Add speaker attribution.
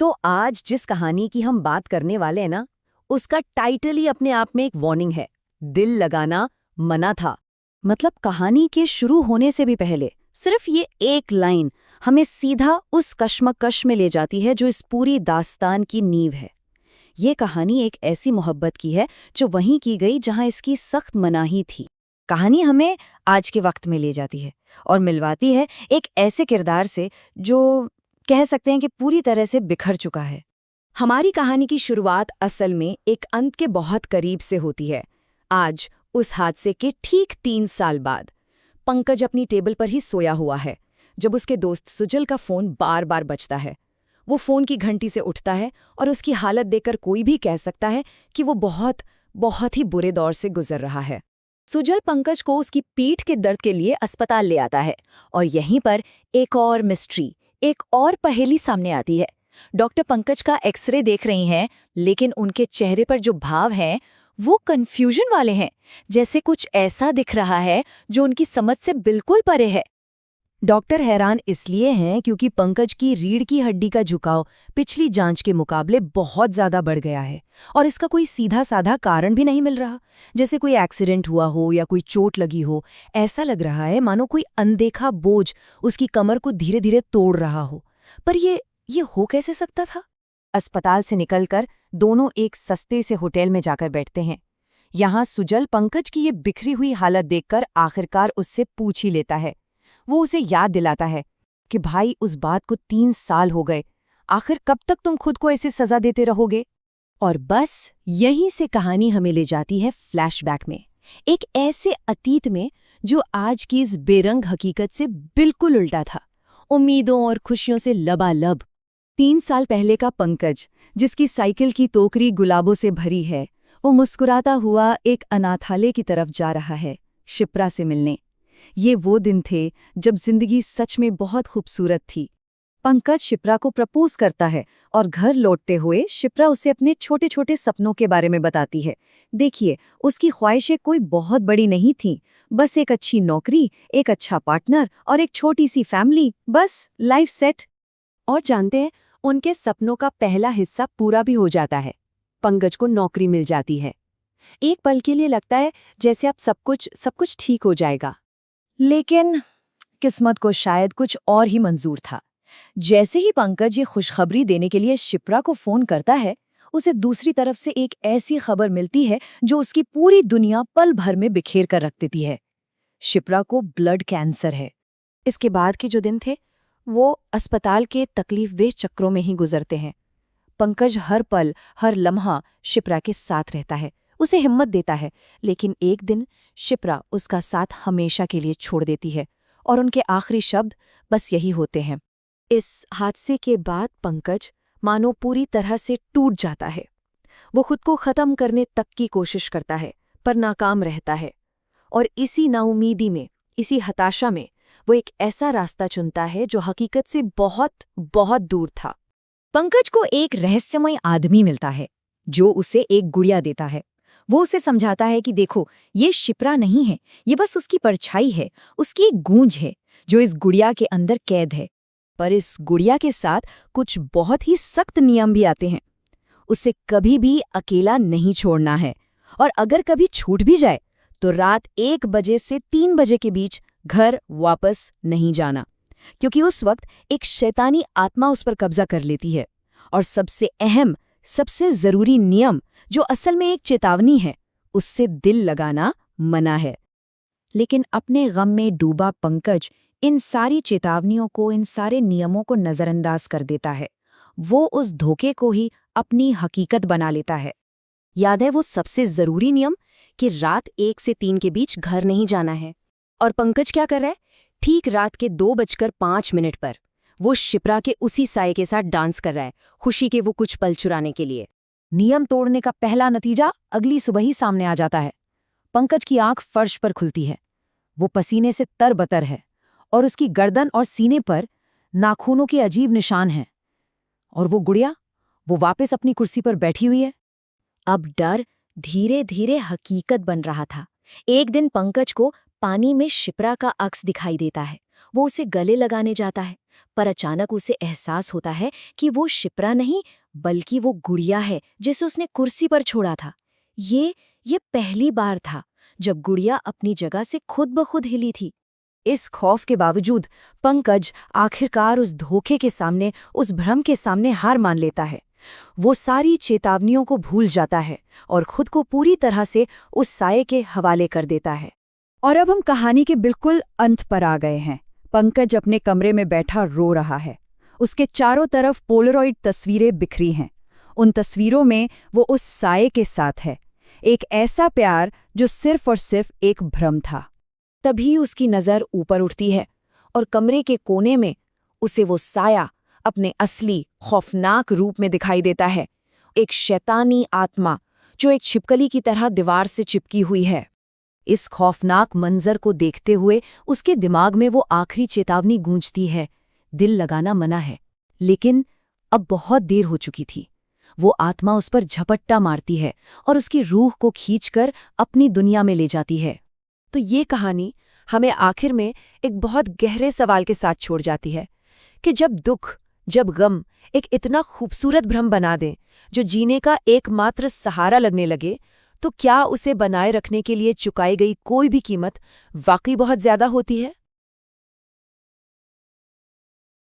Speaker 1: तो आज जिस कहानी की हम बात करने वाले हैं ना, उसका टाइटल ही अपने आप में एक वार्निंग है। दिल लगाना मना था। मतलब कहानी के शुरू होने से भी पहले सिर्फ ये एक लाइन हमें सीधा उस कश्मकश में ले जाती है जो इस पूरी दास्तान की नींव है। ये कहानी एक ऐसी मोहब्बत की है जो वहीं की गई जहां इसकी सख्त मनाही थी। कहानी हमें आज के वक्त में ले जाती है और मिलवाती है एक ऐसे किरदार से जो कह सकते हैं कि पूरी तरह से बिखर चुका है। हमारी कहानी की शुरुआत असल में एक अंत के बहुत करीब से होती है। आज उस हादसे के ठीक 3 साल बाद पंकज अपनी टेबल पर ही सोया हुआ है जब उसके दोस्त सुजल का फोन बार बार बजता है। वो फोन की घंटी से उठता है और उसकी हालत देखकर कोई भी कह सकता है कि वो बहुत बहुत ही बुरे दौर से गुजर रहा है। सुजल पंकज को उसकी पीठ के दर्द के लिए अस्पताल ले आता है और यहीं पर एक और मिस्ट्री, एक और पहेली सामने आती है। डॉक्टर पंकज का एक्सरे देख रही हैं, लेकिन उनके चेहरे पर जो भाव हैं वो कंफ्यूजन वाले हैं, जैसे कुछ ऐसा दिख रहा है जो उनकी समझ से बिल्कुल परे है। डॉक्टर हैरान इसलिए हैं क्योंकि पंकज की रीढ़ की हड्डी का झुकाव पिछली जांच के मुकाबले बहुत ज्यादा बढ़ गया है और इसका कोई सीधा साधा कारण भी नहीं मिल रहा। जैसे कोई एक्सीडेंट हुआ हो या कोई चोट लगी हो। ऐसा लग रहा है मानो कोई अनदेखा बोझ उसकी कमर को धीरे धीरे तोड़ रहा हो। पर ये हो कैसे सकता था? अस्पताल से निकलकर दोनों एक सस्ते से होटल में जाकर बैठते हैं। यहाँ सुजल पंकज की ये बिखरी हुई हालत देखकर आखिरकार उससे पूछ ही लेता है। वो उसे याद दिलाता है कि भाई, उस बात को 3 साल हो गए, आखिर कब तक तुम खुद को ऐसे सजा देते रहोगे? और बस यहीं से कहानी हमें ले जाती है फ्लैशबैक में, एक ऐसे अतीत में जो आज की इस बेरंग हकीकत से बिल्कुल उल्टा था, उम्मीदों और खुशियों से लबालब। 3 साल पहले का पंकज, जिसकी साइकिल की टोकरी गुलाबों से भरी है, वो मुस्कुराता हुआ एक अनाथालय की तरफ जा रहा है, शिप्रा से मिलने। ये वो दिन थे जब जिंदगी सच में बहुत खूबसूरत थी। पंकज शिप्रा को प्रपोज करता है और घर लौटते हुए शिप्रा उसे अपने छोटे छोटे सपनों के बारे में बताती है। देखिए, उसकी ख्वाहिशें कोई बहुत बड़ी नहीं थीं, बस एक अच्छी नौकरी, एक अच्छा पार्टनर और एक छोटी सी फैमिली, बस लाइफ सेट। और जानते हैं, उनके सपनों का पहला हिस्सा पूरा भी हो जाता है। पंकज को नौकरी मिल जाती है। एक पल के लिए लगता है जैसे अब सब कुछ ठीक हो जाएगा, लेकिन किस्मत को शायद कुछ और ही मंजूर था। जैसे ही पंकज ये खुशखबरी देने के लिए शिप्रा को फोन करता है, उसे दूसरी तरफ से एक ऐसी खबर मिलती है जो उसकी पूरी दुनिया पल भर में बिखेर कर रख देती है। शिप्रा को ब्लड कैंसर है। इसके बाद के जो दिन थे वो अस्पताल के तकलीफदेह चक्रों में ही गुजरते हैं। पंकज हर पल, हर लम्हा शिप्रा के साथ रहता है, उसे हिम्मत देता है, लेकिन एक दिन शिप्रा उसका साथ हमेशा के लिए छोड़ देती है और उनके आखिरी शब्द बस यही होते हैं। इस हादसे के बाद पंकज मानो पूरी तरह से टूट जाता है। वो खुद को ख़त्म करने तक की कोशिश करता है, पर नाकाम रहता है। और इसी नाउमीदी में, इसी हताशा में वो एक ऐसा रास्ता चुनता है जो हकीकत से बहुत बहुत दूर था। पंकज को एक रहस्यमय आदमी मिलता है जो उसे एक गुड़िया देता है। वो उसे समझाता है कि देखो, ये शिप्रा नहीं है, ये बस उसकी परछाई है, उसकी एक गूंज है जो इस गुड़िया के अंदर कैद है। पर इस गुड़िया के साथ कुछ बहुत ही सख्त नियम भी आते हैं। उसे कभी भी अकेला नहीं छोड़ना है, और अगर कभी छूट भी जाए तो रात 1 बजे से 3 बजे के बीच घर वापस नहीं जाना, क्योंकि उस वक्त एक शैतानी आत्मा उस पर कब्जा कर लेती है। और सबसे अहम, सबसे जरूरी नियम, जो असल में एक चेतावनी है, उससे दिल लगाना मना है। लेकिन अपने गम में डूबा पंकज इन सारी चेतावनियों को, इन सारे नियमों को नजरअंदाज कर देता है। वो उस धोखे को ही अपनी हकीकत बना लेता है। याद है वो सबसे जरूरी नियम कि रात 1 से 3 के बीच घर नहीं जाना है। और पंकज क्या कर रहा है? ठीक रात के 2:05 पर वो शिप्रा के उसी साये के साथ डांस कर रहा है, खुशी के वो कुछ पल चुराने के लिए। नियम तोड़ने का पहला नतीजा अगली सुबह ही सामने आ जाता है। पंकज की आंख फर्श पर खुलती है। वो पसीने से तरबतर है और उसकी गर्दन और सीने पर नाखूनों के अजीब निशान हैं। और वो गुड़िया, वो वापस अपनी कुर्सी पर बैठी हुई है। अब डर धीरे धीरे हकीकत बन रहा था। एक दिन पंकज को पानी में शिप्रा का अक्स दिखाई देता है। वो उसे गले लगाने जाता है,
Speaker 2: पर अचानक उसे एहसास होता है कि वो शिप्रा नहीं बल्कि वो गुड़िया है जिसे उसने कुर्सी पर छोड़ा था। ये पहली बार था जब गुड़िया अपनी जगह से खुद ब खुद हिली थी।
Speaker 1: इस खौफ के बावजूद पंकज आखिरकार उस धोखे के सामने, उस भ्रम के सामने हार मान लेता है। वो सारी चेतावनियों को भूल जाता है और खुद को पूरी तरह से उस साये के हवाले कर देता है। और अब हम कहानी के बिल्कुल अंत पर आ गए हैं। पंकज अपने कमरे में बैठा रो रहा है। उसके चारों तरफ पोलरॉइड तस्वीरें बिखरी हैं। उन तस्वीरों में वो उस साये के साथ है, एक ऐसा प्यार जो सिर्फ और सिर्फ एक भ्रम था।
Speaker 2: तभी उसकी नज़र ऊपर उठती है और कमरे के कोने में उसे वो साया अपने असली खौफनाक रूप में दिखाई देता है। एक शैतानी आत्मा जो एक छिपकली की तरह दीवार से चिपकी हुई है।
Speaker 1: इस खौफनाक मंजर को देखते हुए उसके दिमाग में वो आखिरी चेतावनी गूंजती है, दिल लगाना मना है। लेकिन अब बहुत देर हो चुकी थी। वो आत्मा उस पर झपट्टा मारती है और उसकी रूह को खींचकर अपनी दुनिया में ले जाती है। तो ये कहानी हमें आखिर में एक बहुत गहरे सवाल के साथ छोड़ जाती है कि जब दुख, जब गम एक इतना खूबसूरत भ्रम बना दें जो जीने का एकमात्र सहारा लगने लगे, तो क्या उसे बनाए रखने के लिए चुकाई गई कोई भी कीमत वाकई बहुत ज्यादा होती है?